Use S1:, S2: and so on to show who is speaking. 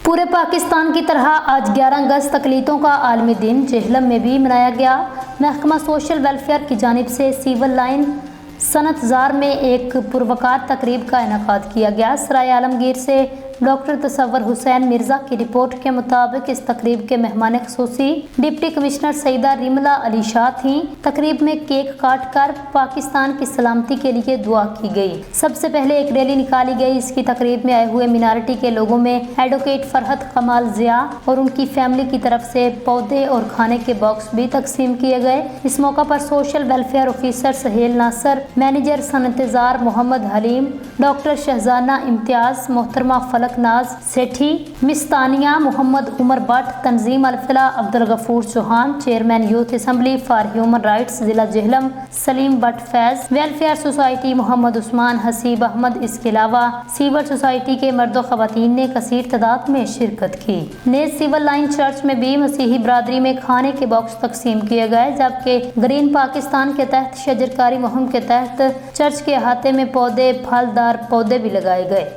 S1: पूरे पाकिस्तान की तरह आज 11 अगस्त अक़लीतों का आलमी दिन जेहलम में भी मनाया गया। महकमा सोशल वेलफेयर की जानिब से सिविल लाइन सनतजार में एक पुरवकार तकरीब का इनेकाद किया गया। सराय आलमगीर से डॉक्टर तसव्वुर हुसैन मिर्ज़ा की रिपोर्ट के मुताबिक इस तकरीब के मेहमान ख़ुसूसी डिप्टी कमिश्नर सईदा रिमला अली शाह थीं। तकरीब में केक काट कर पाकिस्तान की सलामती के लिए दुआ की गई। सबसे पहले एक रैली निकाली गई। इसकी तकरीब में आए हुए मिनारिटी के लोगों में एडवोकेट फरहत कमाल ज़िया और उनकी फैमिली की तरफ से पौधे और खाने के बॉक्स भी तकसीम किए गए। इस मौका पर social welfare officer Sohail Nasir, manager Sanatzar Muhammad Haleem, doctor Shahzana Imtiaz, मोहतरमा फलक नाज सेठी, मिस्तानिया मोहम्मद उमर बट, तंजीम Alfalah Abdul Ghafoor Chauhan, chairman youth assembly for human rights जिला जेहलम सलीम बट फैज, वेलफेयर सोसाइटी मोहम्मद उस्मान हसीब अहमद, इसके अलावा सिविल सोसाइटी के मर्द व खवातीन ने कसीर तादाद में शिरकत की। नेज सिविल लाइन चर्च में भी मसीही बरादरी में खाने के बॉक्स तकसीम किए गए, जबकि ग्रीन पाकिस्तान के तहत शजरकारी मुहिम के तहत चर्च के अहाते में पौधे फलदार पौधे भी लगाए गए।